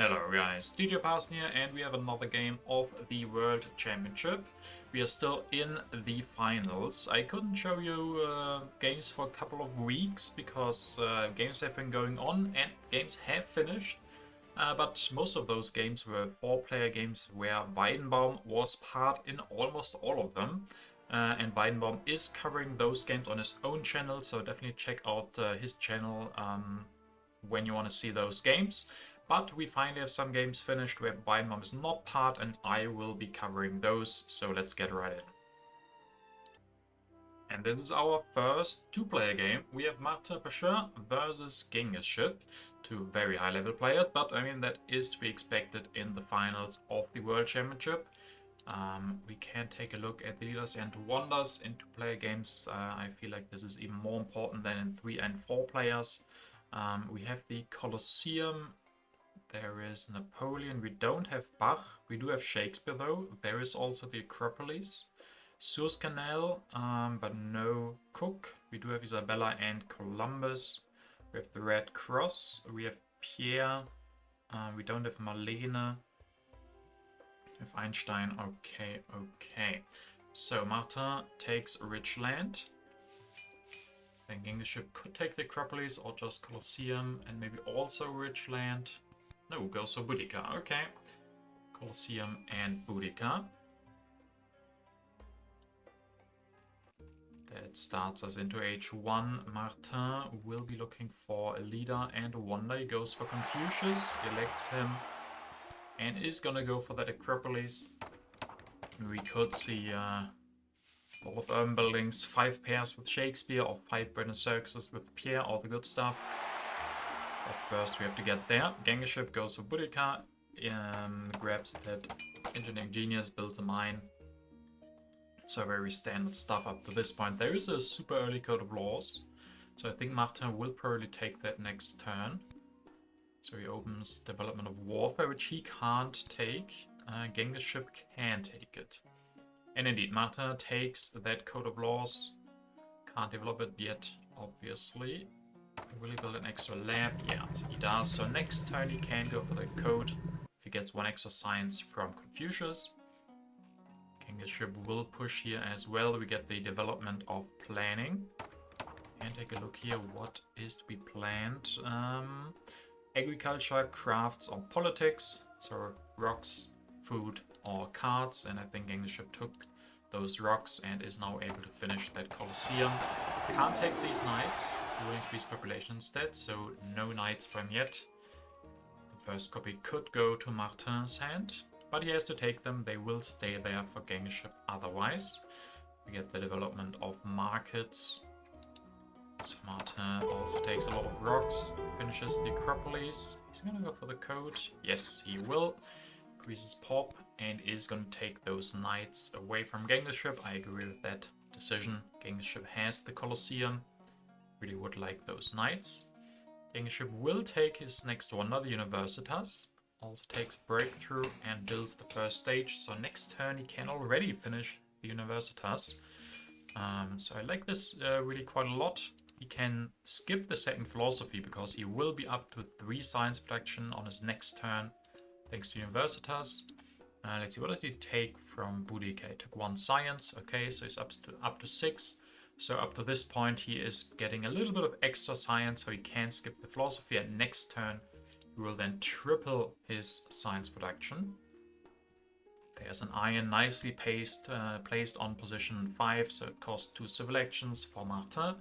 Hello guys, DJParson here, and we have another game of the World Championship. We are still in the finals. I couldn't show you games for a couple of weeks because games have been going on and games have finished. But most of those games were 4-player games where Weidenbaum was part in almost all of them. And Weidenbaum is covering those games on his own channel, so definitely check out his channel when you want to see those games. But we finally have some games finished where Weidenbaum is not part, and I will be covering those, so let's get right in. And this is our first 2-player game. We have Martin Pacheur versus Genghisip, two very high-level players, but I mean that is to be expected in the finals of the World Championship. We can take a look at the leaders and wonders in 2-player games. I feel like this is even more important than in 3 and 4 players. We have the Colosseum. There is Napoleon. We don't have Bach. We do have Shakespeare though. There is also the Acropolis. Suez Canal, but no Cook. We do have Isabella and Columbus. We have the Red Cross. We have Pierre. We don't have Marlene. We have Einstein. Okay. So Martin takes Rich Land. Then Genghisip could take the Acropolis or just Colosseum and maybe also Rich Land. No, goes for Boudica. Okay. Colosseum and Boudica. That starts us into H1. Martin will be looking for a leader and a wonder. He goes for Confucius, elects him, and is gonna go for that Acropolis. We could see a lot of urban buildings, 5 pairs with Shakespeare or 5 British circuses with Pierre, all the good stuff. But first we have to get there. Genghisip goes for Boudica, grabs that engineering genius, builds a mine. So very standard stuff up to this point. There is a super early code of laws, so I think Martin will probably take that next turn. So he opens development of warfare, which he can't take. Genghisip can take it. And indeed, Martin takes that code of laws. Can't develop it yet, obviously. Will he build an extra lab? Yeah, he does. So next turn he can go for the code if he gets 1 extra science from Confucius. Genghisip will push here as well. We get the development of planning. And take a look here, what is to be planned? Agriculture, crafts, or politics. So rocks, food, or cards. And I think Genghisip took those rocks and is now able to finish that Colosseum. Can't take these knights, will increase population instead, so no knights for him yet. The first copy could go to Martin's hand, but he has to take them. They will stay there for Genghisip otherwise. We get the development of markets. So Martin also takes a lot of rocks, finishes the Acropolis. He's gonna go for the code. Yes, he will. Increases pop and is going to take those knights away from Genghisip. I agree with that decision. Genghisip has the Colosseum. Really would like those knights. Genghisip will take his next wonder, the Universitas. Also takes Breakthrough and builds the first stage. So next turn he can already finish the Universitas. So I like this really quite a lot. He can skip the second philosophy because he will be up to 3 science production on his next turn. Thanks to Universitas. Let's see, what did he take from Boudica? He took 1 science. Okay, so he's up to 6. So up to this point he is getting a little bit of extra science, so he can skip the philosophy. And next turn he will then triple his science production. There's an iron nicely placed on position 5, so it costs 2 civil actions for Martin.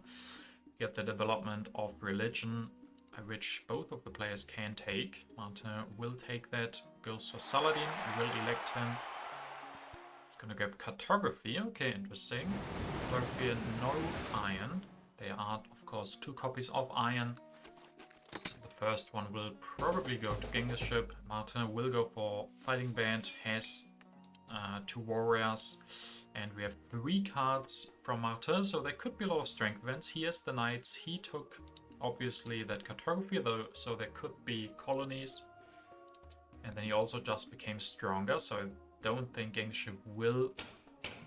Get the development of religion, which both of the players can take. Martin will take that, goes for Saladin, will elect him. He's gonna grab cartography. Okay, interesting. Cartography and no iron. There are, of course, 2 copies of iron. So the first one will probably go to Genghisip. Martin will go for fighting band, has 2 warriors. And we have 3 cards from Martin, so there could be a lot of strength events. He has the knights. He took obviously that cartography though, so there could be colonies. And then he also just became stronger, so I don't think Genghisip will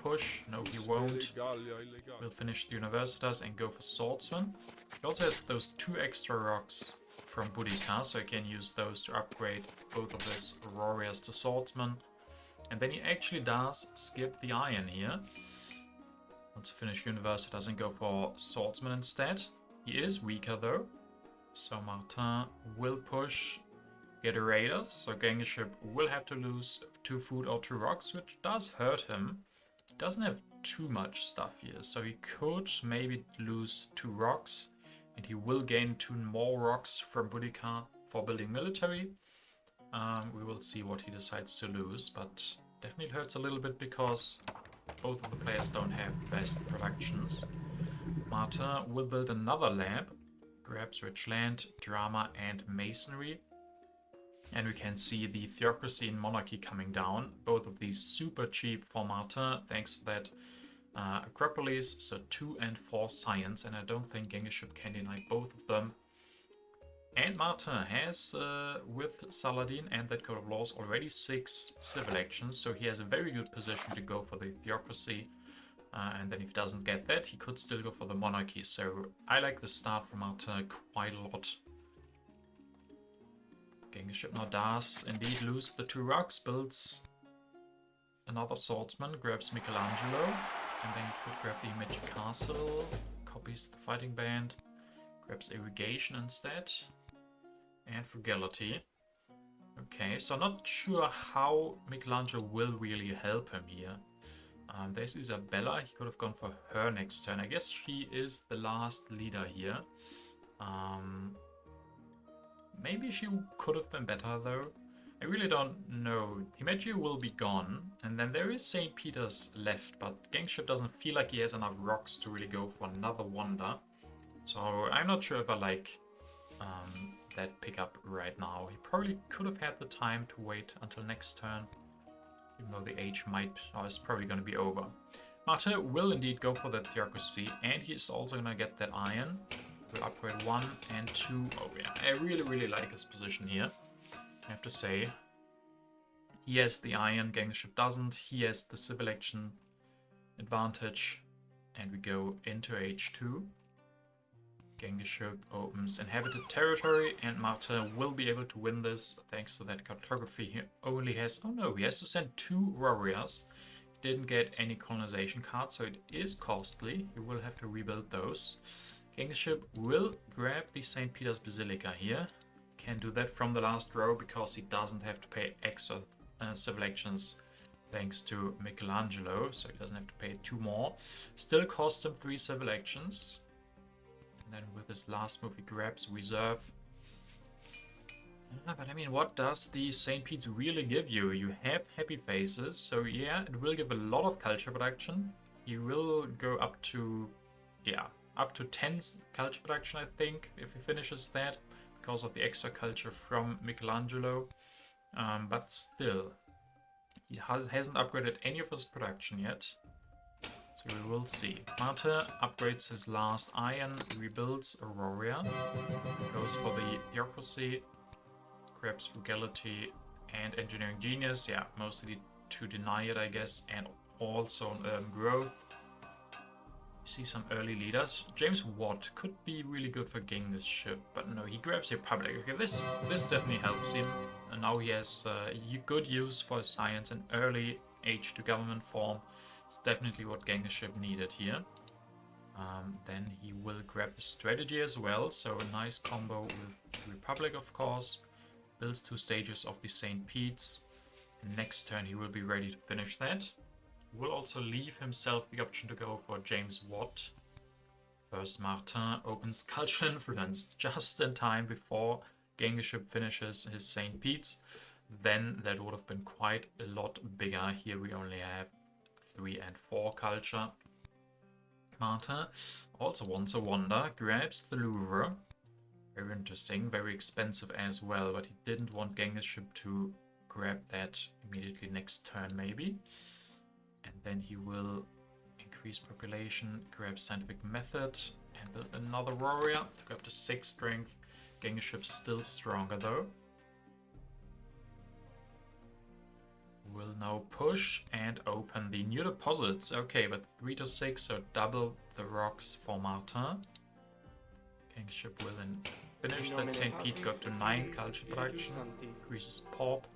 push. No, he won't. We'll finish the Universitas and go for Swordsman. He also has those 2 extra rocks from Boudica, so he can use those to upgrade both of his warriors to swordsmen. And then he actually does skip the iron here. Once to finish universe, he doesn't go for swordsman instead. He is weaker though, so Martin will push, get a raiders, so Genghisip will have to lose 2 food or 2 rocks, which does hurt him. He doesn't have too much stuff here, so he could maybe lose 2 rocks, and he will gain 2 more rocks from Boudica for building military. We will see what he decides to lose, but definitely hurts a little bit because both of the players don't have best productions. Martin will build another lab, grabs rich land, drama and masonry. And we can see the theocracy and monarchy coming down. Both of these super cheap for Martin, thanks to that Acropolis, so 2 and 4 science. And I don't think Genghisip can deny both of them. And Martin has, with Saladin and that code of laws, already 6 civil actions. So he has a very good position to go for the theocracy. And then if he doesn't get that, he could still go for the monarchy. So I like the start from Martin quite a lot. Genghisip now does indeed lose the 2 rocks, builds another swordsman, grabs Michelangelo, and then he could grab the Magic Castle, copies the fighting band, grabs irrigation instead, and frugality. Okay, so not sure how Michelangelo will really help him here. There's Isabella, he could have gone for her next turn. I guess she is the last leader here. Maybe she could have been better though. I really don't know. Himeji will be gone, and then there is St. Peter's left, but Genghisip doesn't feel like he has enough rocks to really go for another wonder. So I'm not sure if I like that pickup right now. He probably could have had the time to wait until next turn, even though the age is probably going to be over. Martin will indeed go for that theocracy, and he's also going to get that iron. We'll upgrade 1 and 2. Oh yeah, I really like his position here, I have to say. He has the iron, Genghisip doesn't. He has the civil action advantage, and we go into H2. Genghisip opens inhabited territory, and Martin will be able to win this thanks to that cartography. He only has, oh no, he has to send 2 warriors. He didn't get any colonization cards, so it is costly. He will have to rebuild those. Genghisip will grab the St. Peter's Basilica here. Can do that from the last row because he doesn't have to pay extra civil actions thanks to Michelangelo, so he doesn't have to pay 2 more. Still cost him 3 civil actions. And then with his last move he grabs reserve. But I mean, what does the St. Pete's really give you? You have happy faces, so yeah, it will give a lot of culture production. He will go up to, yeah, up to 10 culture production, I think, if he finishes that, because of the extra culture from Michelangelo. But still, he hasn't upgraded any of his production yet. So we will see. Martin upgrades his last iron, rebuilds Aurora, goes for the theocracy, grabs frugality and engineering genius. Yeah, mostly to deny it, I guess, and also growth. You see some early leaders. James Watt could be really good for Genghisip, but no, he grabs Republic. Okay, this definitely helps him. And now he has good use for his science and early H2 government form. It's definitely what Genghisip needed here. Then he will grab the strategy as well, so a nice combo with Republic, of course. Builds 2 stages of the St. Pete's. Next turn he will be ready to finish that. He will also leave himself the option to go for James Watt. First, Martin opens cultural influence just in time before Genghisip finishes his St. Pete's. Then that would have been quite a lot bigger. Here we only have 3 and 4 culture. Martin also wants a wonder, grabs the Louvre. Very interesting, very expensive as well, but he didn't want Genghisip to grab that immediately next turn maybe. And then he will increase population, grab scientific method, and build another warrior to grab the 6 strength. Genghisip's still stronger though. Will now push and open the new deposits. Okay, but 3 to 6, so double the rocks for Martin. Genghisip will finish that St. Pete's got to 9 culture production, increases pop,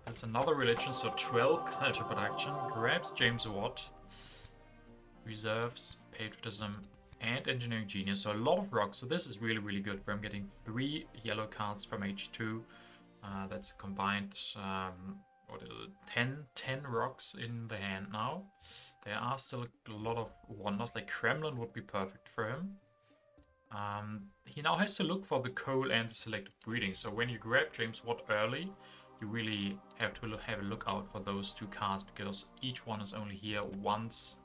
builds another religion, so 12 culture production, grabs James Watt, reserves, patriotism, and engineering genius, so a lot of rocks. So this is really, really good for him, getting 3 yellow cards from H2. That's a combined, what is it, 10 rocks in the hand now. There are still a lot of wonders, like Kremlin would be perfect for him. He now has to look for the coal and the selective breeding, so when you grab James Watt early, you really have to have a look out for those 2 cards, because each one is only here once.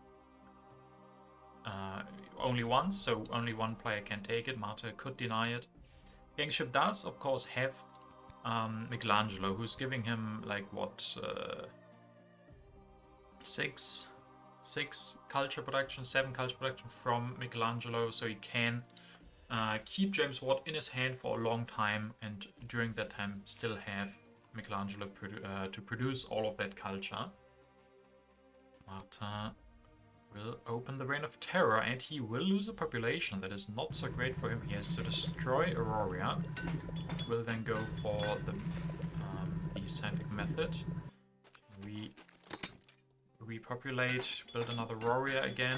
Only once, so only one player can take it. Marta could deny it. Genghisip does, of course, have Michelangelo, who's giving him, like, what, 6 culture production, 7 culture production from Michelangelo, so he can keep James Watt in his hand for a long time, and during that time still have Michelangelo to produce all of that culture. Marta will open the Reign of Terror, and he will lose a population. That is not so great for him. He has to destroy Aurora. Will then go for the scientific method. We repopulate, build another warrior again.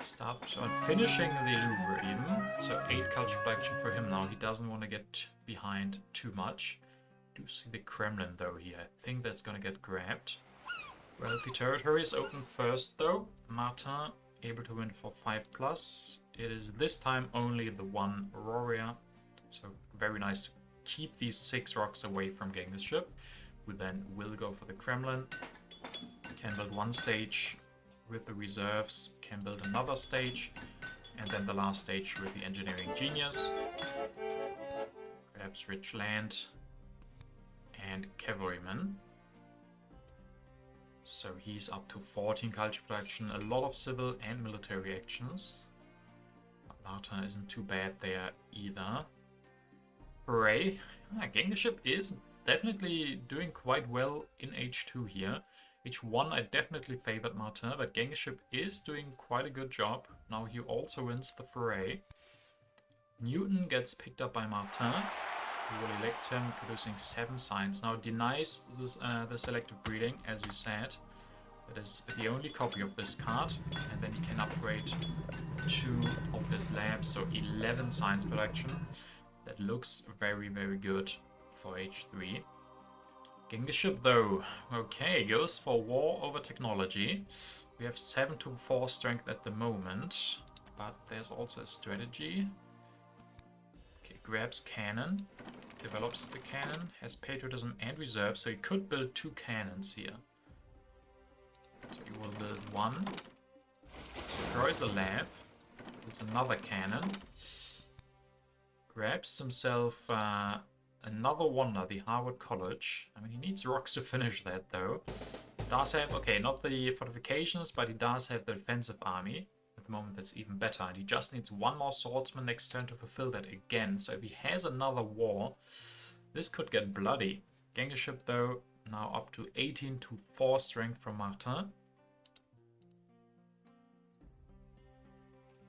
Start on finishing the Louvre even. So 8 culture production for him now. He doesn't want to get behind too much. Do see the Kremlin though here. I think that's gonna get grabbed. Wealthy territory is open first though. Marta able to win for 5+. It is this time only the 1 warrior. So very nice to keep these 6 rocks away from Genghisip. We then will go for the Kremlin. Can build 1 stage with the reserves, can build another stage, and then the last stage with the engineering genius. Grabs rich land and cavalryman. So he's up to 14 culture production, a lot of civil and military actions. Marta isn't too bad there either. Hooray! Genghisip is definitely doing quite well in H2 here. H1 I definitely favored Martin, but Genghisip is doing quite a good job. Now he also wins the foray. Newton gets picked up by Martin, who will elect him, producing 7 signs. Now denies this, the selective breeding, as we said. That is the only copy of this card, and then he can upgrade 2 of his labs, so 11 science production. That looks very, very good for H3. Genghisip though, okay, goes for war over technology. We have 7-4 strength at the moment, but there's also a strategy. Okay, grabs cannon, develops the cannon, has patriotism and reserve, so he could build 2 cannons here. So he will build 1, destroys a lab, builds another cannon, grabs himself another wonder, the Harvard College. I mean, he needs rocks to finish that though. He does have, okay, not the fortifications, but he does have the defensive army. At the moment that's even better. And he just needs 1 more swordsman next turn to fulfill that again. So if he has another war, this could get bloody. Genghisip though, now up to 18-4 strength from Martin.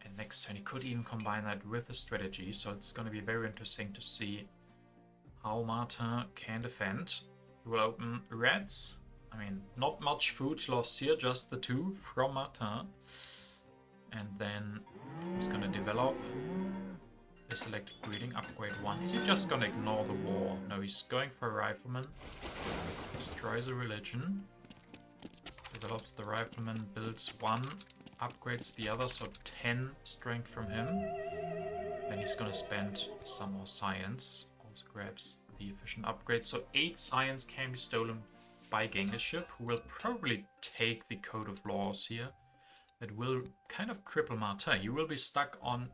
And next turn he could even combine that with a strategy. So it's going to be very interesting to see how Martin can defend. He will open reds. I mean, not much food lost here, just the 2 from Martin. And then he's gonna develop the selected breeding, upgrade 1. Is he just gonna ignore the war? No, he's going for a rifleman. Destroys a religion. Develops the rifleman, builds 1, upgrades the other, so 10 strength from him. Then he's gonna spend some more science. Grabs the efficient upgrade, so 8 science can be stolen by Genghisip, who will probably take the code of laws here. That will kind of cripple Martin. He will be stuck on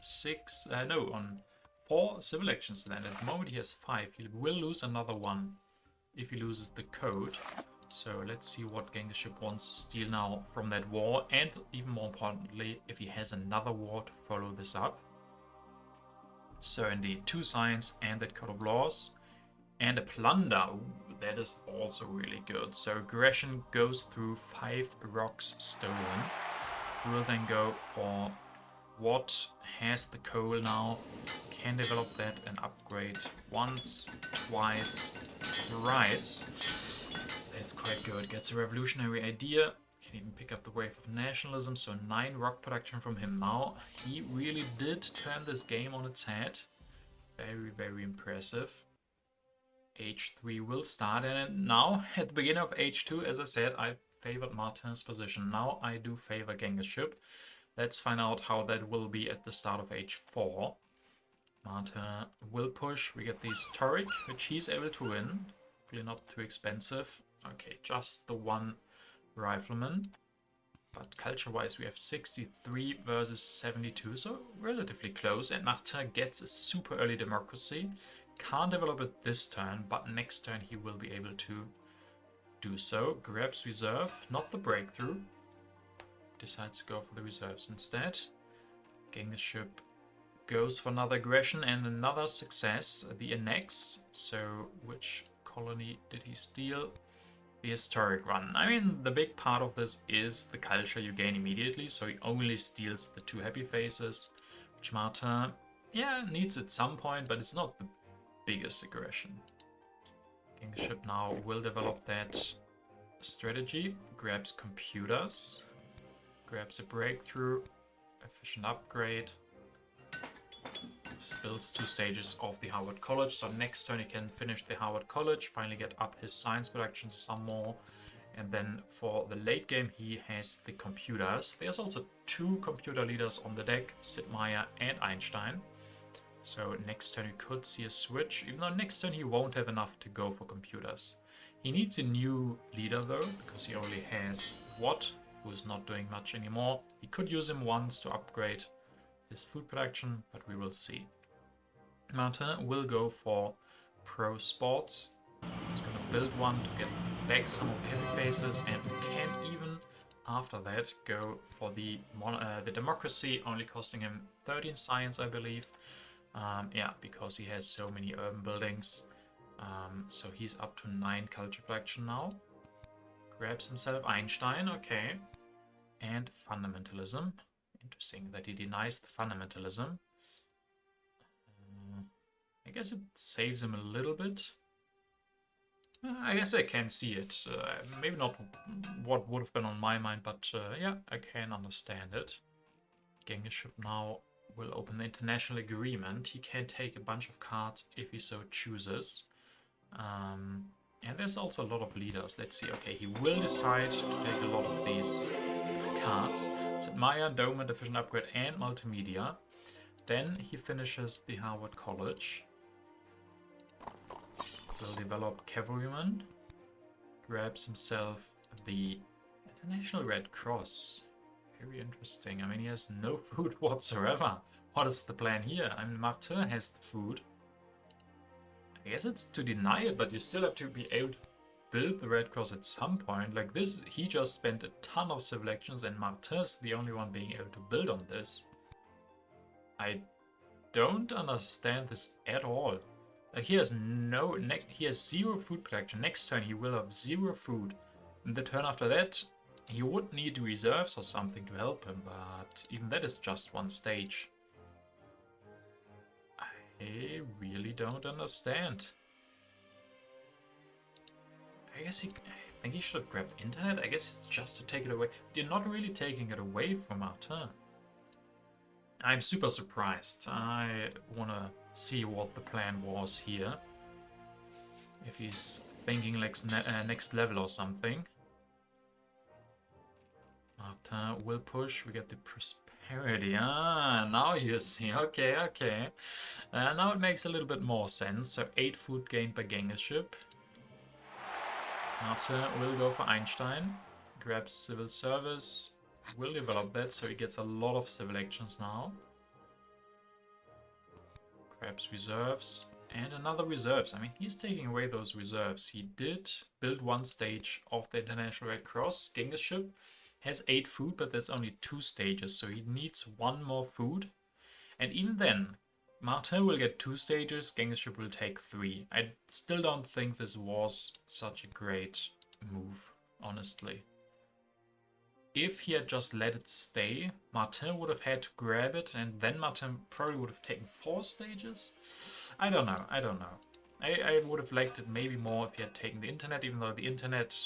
4 civil actions then. At the moment he has 5. He will lose another 1 if he loses the code. So let's see what Genghisip wants to steal now from that war, and even more importantly, if he has another war to follow this up. So indeed, 2 science and that code of laws. And a plunder. Ooh, that is also really good. So aggression goes through 5 rocks stolen. We will then go for what has the coal now. can develop that and upgrade once, twice, thrice. That's quite good. Gets a revolutionary idea. Can even pick up the wave of nationalism. So 9 rock production from him now. He really did turn this game on its head. Very, very impressive. H3 will start, and now at the beginning of H2, as I said, I favored Martin's position. Now I do favor Genghisip. Let's find out how that will be at the start of H4. Martin will push. We get the historic, which he's able to win. Hopefully not too expensive. Okay, just the 1 rifleman. But culture-wise, we have 63 versus 72, so relatively close. And Martin gets a super early democracy. Can't develop it this turn, but next turn he will be able to do so. Grabs reserve, not the breakthrough. Decides to go for the reserves instead. Genghisip goes for another aggression and another success, the annex. So which colony did he steal? The historic one. I mean, the big part of this is the culture you gain immediately, so he only steals the 2 happy faces, which Martin, yeah, needs at some point, but it's not the biggest aggression. Genghisip now will develop that strategy, grabs computers, grabs a breakthrough, efficient upgrade, builds 2 stages of the Harvard College, so next turn he can finish the Harvard College, finally get up his science production some more, and then for the late game he has the computers. There's also 2 computer leaders on the deck, Sid Meier and Einstein. So next turn you could see a switch, even though next turn he won't have enough to go for computers. He needs a new leader though, because he only has Watt, who is not doing much anymore. He could use him once to upgrade his food production, but we will see. Martin will go for pro sports. He's going to build one to get back some of the heavy faces, and can even after that go for the democracy, only costing him 13 science, I believe. Yeah, because he has so many urban buildings. So he's up to 9 culture production now. Grabs himself Einstein, okay. And fundamentalism. Interesting that he denies the fundamentalism. I guess it saves him a little bit. I guess I can see it. Maybe not what would have been on my mind, but yeah, I can understand it. Genghisip now will open the international agreement. He can take a bunch of cards if he so chooses. And there's also a lot of leaders. Let's see. Okay, he will decide to take a lot of these cards. Sid Meier, Dome, Efficient Upgrade, and Multimedia. Then he finishes the Harvard College. Will develop Cavalryman. Grabs himself the International Red Cross. Very interesting. I mean, he has no food whatsoever. What is the plan here? I mean, Martin has the food. I guess it's to deny it, but you still have to be able to build the Red Cross at some point. Like this, he just spent a ton of civil actions, and Martin's the only one being able to build on this. I don't understand this at all. Like he has he has 0 food production. Next turn he will have 0 food. And the turn after that, he would need reserves or something to help him, but even that is just 1 stage. I really don't understand. I think he should have grabbed internet. I guess it's just to take it away. You're not really taking it away from Martin. I'm super surprised. I wanna see what the plan was here. If he's thinking like next level or something. Martin will push. We get the prosperity. Ah, now you see. Okay, okay. Now it makes a little bit more sense. So 8 food gained by Genghisip. Martin will go for Einstein. Grabs civil service. Will develop that, so he gets a lot of civil actions now. Grabs reserves. And another reserves. I mean, he's taking away those reserves. He did build 1 stage of the International Red Cross. Genghisip has 8 food, but there's only 2 stages, so he needs 1 more food. And even then, Martin will get 2 stages, Genghisip will take 3. I still don't think this was such a great move, honestly. if he had just let it stay, Martin would have had to grab it, and then Martin probably would have taken 4 stages. I don't know. I would have liked it maybe more if he had taken the internet, even though the internet,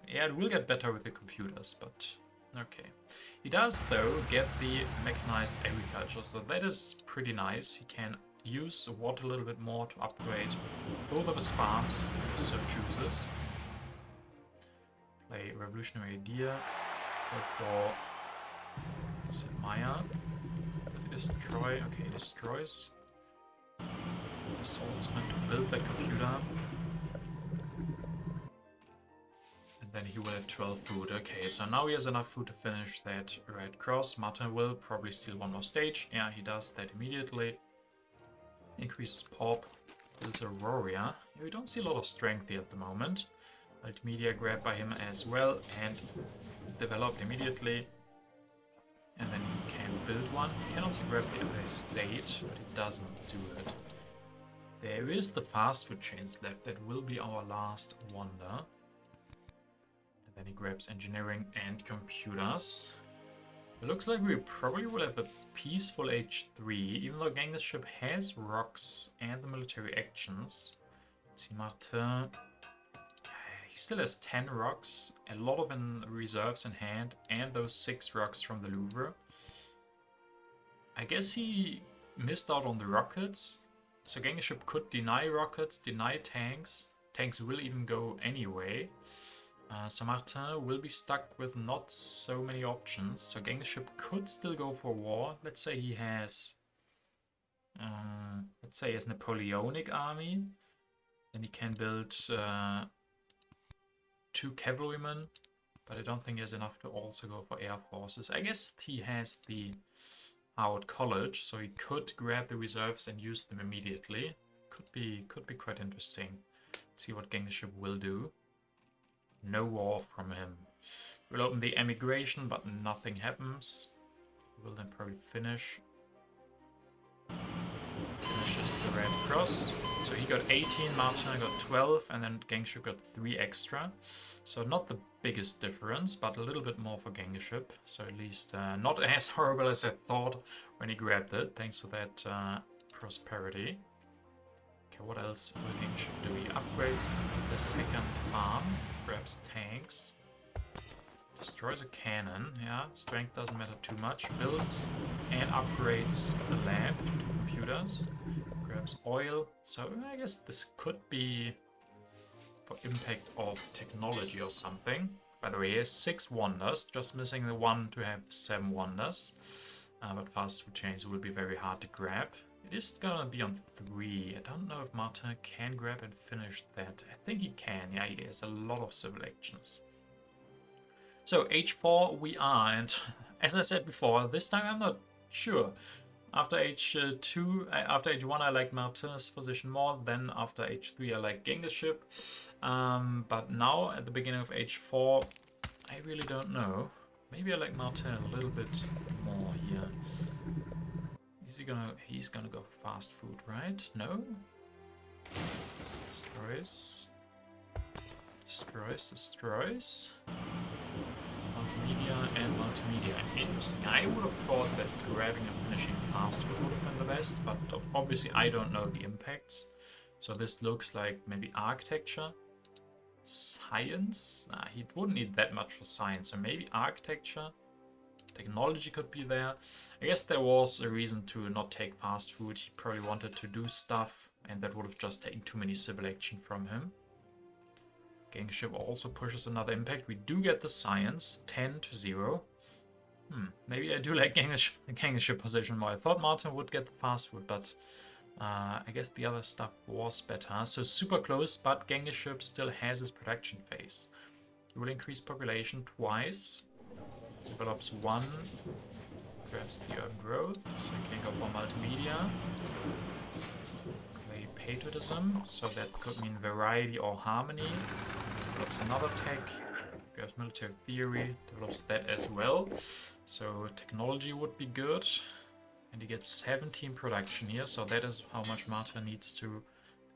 yeah, it will get better with the computers, but okay. He does, though, get the mechanized agriculture, so that is pretty nice. He can use water a little bit more to upgrade both of his farms, if he so chooses. Play Revolutionary Idea. Go for... Is it Maya? Does he destroy? Okay, he destroys the swordsman to build that computer. And then he will have 12 food. Okay, so now he has enough food to finish that red cross. Martin will probably steal one more stage. Yeah, he does that immediately. Increases pop. Builds a warrior. Yeah, we don't see a lot of strength here at the moment. Multimedia grabbed by him as well and developed immediately. And then he can build one. He can also grab the other state, but he doesn't do it. There is the fast food chains left. That will be our last wonder. And then he grabs engineering and computers. It looks like we probably will have a peaceful H3, even though Genghisip has rocks and the military actions. Let's see, Martin. He still has 10 rocks, a lot of in reserves in hand, and those 6 rocks from the Louvre. I guess he missed out on the rockets, so Genghisip could deny rockets, deny tanks. Tanks will even go anyway. So Martin will be stuck with not so many options. So Genghisip could still go for war. Let's say he has, Napoleonic army. Then he can build 2 cavalrymen, but I don't think he has enough to also go for air forces. I guess he has the Howard College, so he could grab the reserves and use them immediately. Could be quite interesting. Let's see what Genghisip will do. No war from him. We'll open the emigration, but nothing happens. We'll then probably finish. Finishes the Red Cross. So he got 18, Martin got 12, and then Genghisip got 3 extra. So not the biggest difference, but a little bit more for Genghisip. So at least not as horrible as I thought when he grabbed it, thanks to that prosperity. Okay, what else will Genghisip do? He upgrades the second farm, grabs tanks, destroys a cannon, yeah, strength doesn't matter too much, builds and upgrades the lab to computers, grabs oil, so I guess this could be for impact of technology or something. By the way, he has 6 wonders, just missing the 1 to have 7 wonders, but fast food chains will be very hard to grab. It is gonna be on 3. I don't know if Martin can grab and finish that. I think he can, yeah, he has a lot of civil actions. So H4 we are, and as I said before, this time I'm not sure. After H2, after H1 I like Martin's position more, then after H3 I like Genghisip. But now at the beginning of H4, I really don't know. Maybe I like Martin a little bit more here. He's gonna go for fast food, right? No? Destroys. Destroys. Multimedia and multimedia. Interesting. I would have thought that grabbing and finishing fast food would have been the best, but obviously I don't know the impacts. So this looks like maybe architecture. Science? Nah, he wouldn't need that much for science, so maybe architecture. Technology could be there. I guess there was a reason to not take fast food. He probably wanted to do stuff, and that would have just taken too many civil action from him. Genghisip also pushes another impact. We do get the science, 10-0. Maybe I do like Genghisip position more. I thought Martin would get the fast food, but I guess the other stuff was better. So super close, but Genghisip still has his production phase. He will increase population twice. Develops 1, grabs the urban growth, so you can go for multimedia. Play patriotism, so that could mean variety or harmony. Develops another tech, grabs military theory, develops that as well. So technology would be good. And he gets 17 production here, so that is how much Martin needs to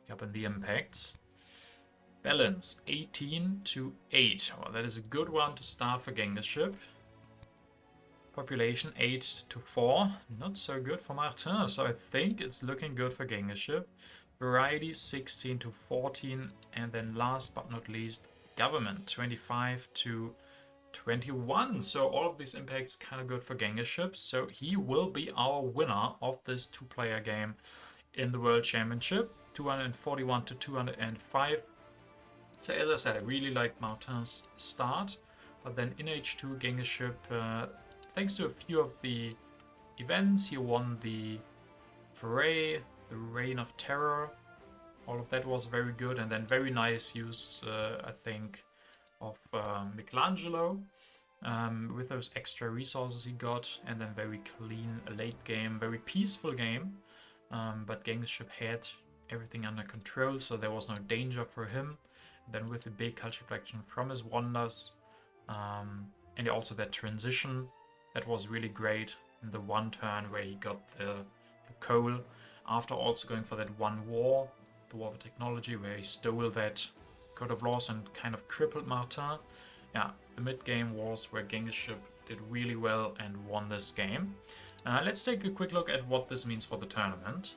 pick up in the impacts. Balance 18-8. Well, that is a good one to start for Genghisip. Population 8-4. Not so good for Martin, so I think it's looking good for Genghisip. Variety 16-14. And then last but not least, government 25-21. So all of these impacts kind of good for Genghisip. So he will be our winner of this 2-player game in the World Championship. 241-205. So as I said, I really like Martin's start. But then in H2, Genghisip, thanks to a few of the events, he won the Foray, the Reign of Terror. All of that was very good. And then very nice use, I think, of Michelangelo. With those extra resources he got. And then very clean late game, very peaceful game. But Genghisip had everything under control, so there was no danger for him. Then with the big culture collection from his wonders, and also that transition, that was really great in the one turn where he got the coal, after also going for that one war, the War of Technology, where he stole that Code of Laws and kind of crippled Martin. Yeah, the mid-game wars where Genghisip did really well and won this game. Let's take a quick look at what this means for the tournament.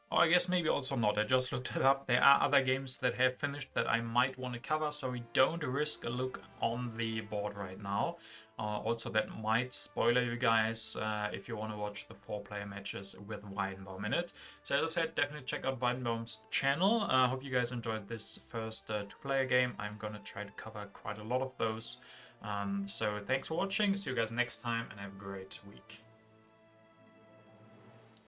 Or I guess maybe also not, I just looked it up. There are other games that have finished that I might want to cover, so we don't risk a look on the board right now. Also, that might spoiler you guys if you want to watch the 4-player matches with Weidenbaum in it. So as I said, definitely check out Weidenbaum's channel. I hope you guys enjoyed this first 2-player game. I'm gonna try to cover quite a lot of those. So thanks for watching, see you guys next time, and have a great week.